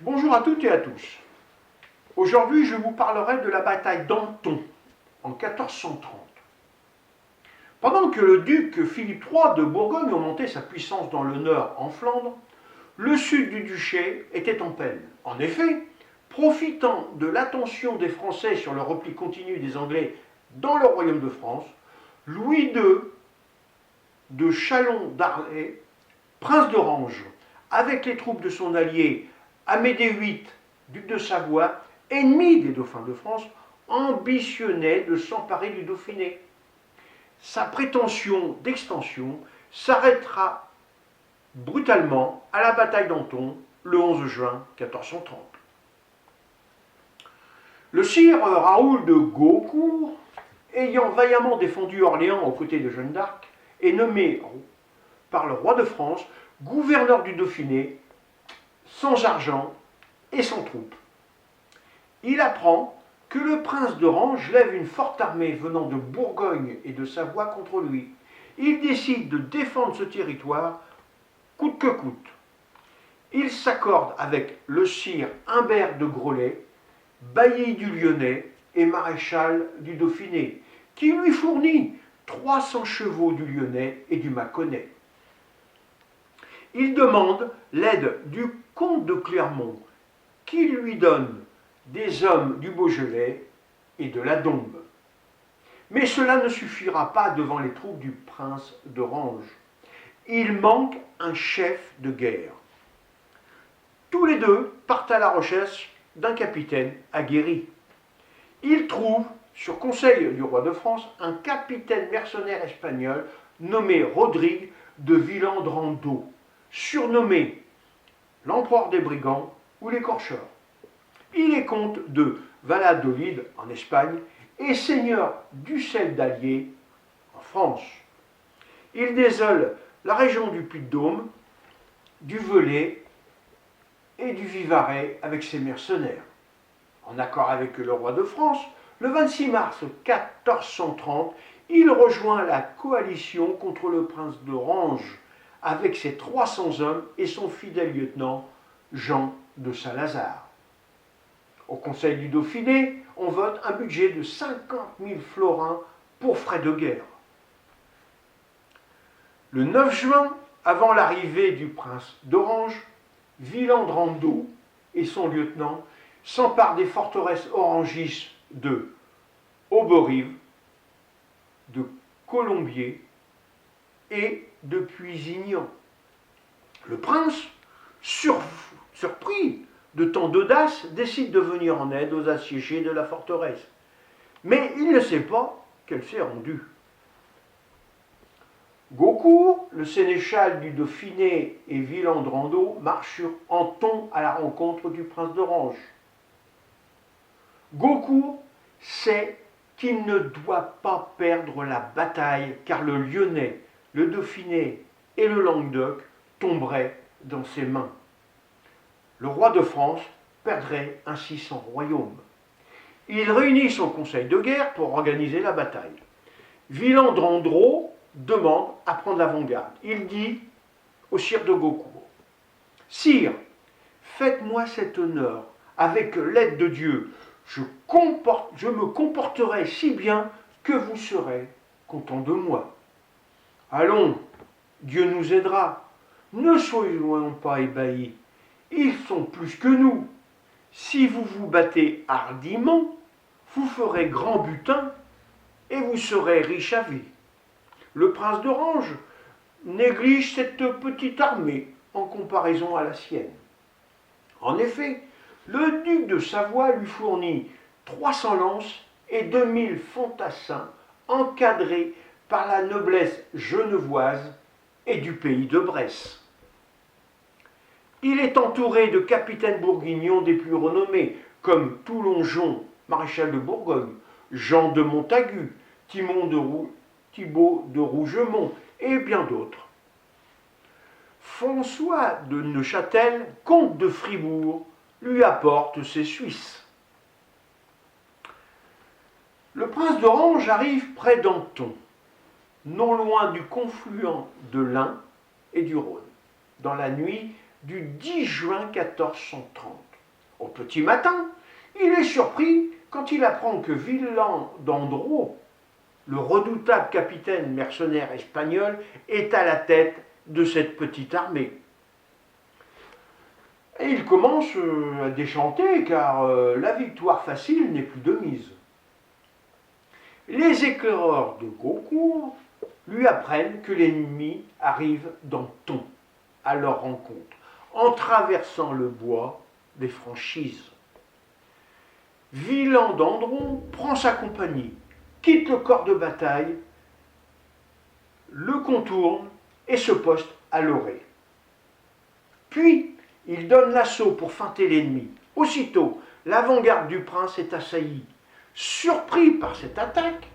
Bonjour à toutes et à tous. Aujourd'hui, je vous parlerai de la bataille d'Anton en 1430. Pendant que le duc Philippe III de Bourgogne augmentait sa puissance dans le nord en Flandre, le sud du duché était en peine. En effet, profitant de l'attention des Français sur le repli continu des Anglais dans le royaume de France, Louis II de Chalon-d'Arlay, prince d'Orange, avec les troupes de son allié Amédée VIII, duc de Savoie, ennemi des dauphins de France, ambitionnait de s'emparer du Dauphiné. Sa prétention d'extension s'arrêtera brutalement à la bataille d'Anton, le 11 juin 1430. Le sire Raoul de Gaucourt, ayant vaillamment défendu Orléans aux côtés de Jeanne d'Arc, est nommé par le roi de France gouverneur du Dauphiné, sans argent et sans troupes. Il apprend que le prince d'Orange lève une forte armée venant de Bourgogne et de Savoie contre lui. Il décide de défendre ce territoire coûte que coûte. Il s'accorde avec le sire Humbert de Grollet, bailli du Lyonnais et maréchal du Dauphiné, qui lui fournit 300 chevaux du Lyonnais et du Mâconnais. Il demande l'aide du comte de Clermont, qui lui donne des hommes du Beaujolais et de la Dombes. Mais cela ne suffira pas devant les troupes du prince d'Orange. Il manque un chef de guerre. Tous les deux partent à la recherche d'un capitaine aguerri. Ils trouvent, sur conseil du roi de France, un capitaine mercenaire espagnol nommé Rodrigue de Villandrando, surnommé l'empereur des brigands ou l'écorcheur. Il est comte de Valladolid en Espagne et seigneur d'Ussel d'Allier en France. Il désole la région du Puy-de-Dôme, du Velay et du Vivarais avec ses mercenaires. En accord avec le roi de France, le 26 mars 1430, il rejoint la coalition contre le prince d'Orange avec ses 300 hommes et son fidèle lieutenant Jean de Salazar. Au Conseil du Dauphiné, on vote un budget de 50 000 florins pour frais de guerre. Le 9 juin, avant l'arrivée du prince d'Orange, Villandrando et son lieutenant s'emparent des forteresses orangistes de Auberive, de Colombier et de Puisignan. Le prince, surpris de tant d'audace, décide de venir en aide aux assiégés de la forteresse. Mais il ne sait pas qu'elle s'est rendue. Gaucourt, le sénéchal du Dauphiné et Villandrando marchent sur Anton à la rencontre du prince d'Orange. Gaucourt sait qu'il ne doit pas perdre la bataille car le Lyonnais, le Dauphiné et le Languedoc tomberaient dans ses mains. Le roi de France perdrait ainsi son royaume. Il réunit son conseil de guerre pour organiser la bataille. Villandrando demande à prendre l'avant-garde. Il dit au sire de Gaucourt: « Sire, faites-moi cet honneur, avec l'aide de Dieu, je me comporterai si bien que vous serez content de moi. Allons, Dieu nous aidera, ne soyons pas ébahis. Ils sont plus que nous. Si vous vous battez hardiment, vous ferez grand butin et vous serez riche à vie. Le prince d'Orange néglige cette petite armée en comparaison à la sienne. En effet, le duc de Savoie lui fournit 300 lances et 2000 fantassins encadrés par la noblesse genevoise et du pays de Bresse. Il est entouré de capitaines bourguignons des plus renommés, comme Toulongeon, maréchal de Bourgogne, Jean de Montagu, Thibaut de Rougemont et bien d'autres. François de Neuchâtel, comte de Fribourg, lui apporte ses Suisses. Le prince d'Orange arrive près d'Anton, non loin du confluent de l'Ain et du Rhône, dans la nuit du 10 juin 1430. Au petit matin, il est surpris quand il apprend que Villan d'Andro, le redoutable capitaine mercenaire espagnol, est à la tête de cette petite armée. Et il commence à déchanter car la victoire facile n'est plus de mise. Les éclaireurs de Gaucourt lui apprennent que l'ennemi arrive d'Anton à leur rencontre, en traversant le bois des Franchises. Villan d'Andron prend sa compagnie, quitte le corps de bataille, le contourne et se poste à l'orée. Puis, il donne l'assaut pour feinter l'ennemi. Aussitôt, l'avant-garde du prince est assaillie. Surpris par cette attaque,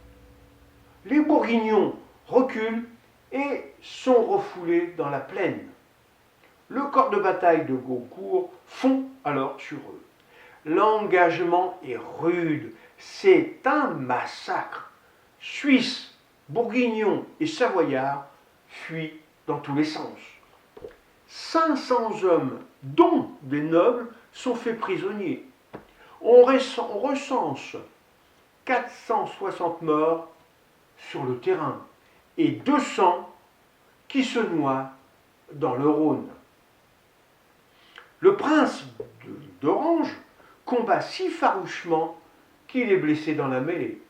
les Bourguignons reculent et sont refoulés dans la plaine. Le corps de bataille de Gaucourt fond alors sur eux. L'engagement est rude, c'est un massacre. Suisses, Bourguignons et Savoyards fuient dans tous les sens. 500 hommes, dont des nobles, sont faits prisonniers. On recense 460 morts sur le terrain et 200 qui se noient dans le Rhône. Le prince d'Orange combat si farouchement qu'il est blessé dans la mêlée.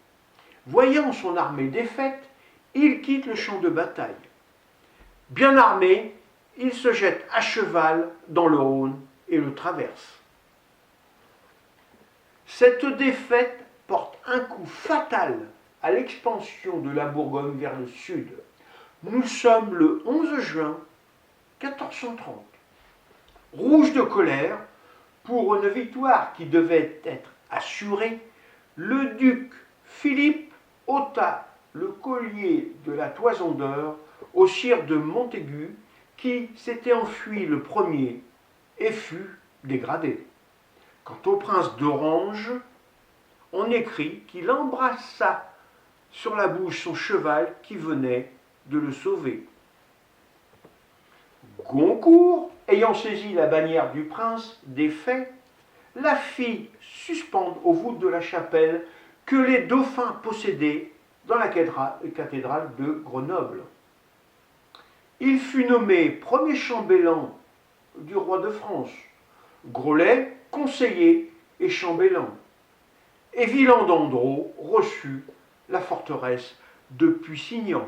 Voyant son armée défaite, il quitte le champ de bataille. Bien armé, il se jette à cheval dans le Rhône et le traverse. Cette défaite porte un coup fatal à l'expansion de la Bourgogne vers le sud. Nous sommes le 11 juin 1430. Rouge de colère, pour une victoire qui devait être assurée, le duc Philippe ôta le collier de la Toison d'Or au sire de Montaigu, qui s'était enfui le premier et fut dégradé. Quant au prince d'Orange, on écrit qu'il embrassa sur la bouche son cheval qui venait de le sauver. Goncourt, ayant saisi la bannière du prince défait, la fit suspendre aux voûtes de la chapelle que les dauphins possédaient dans la cathédrale de Grenoble. Il fut nommé premier chambellan du roi de France, Groslay conseiller et chambellan, et Villan d'Andro reçut la forteresse de Pusignan.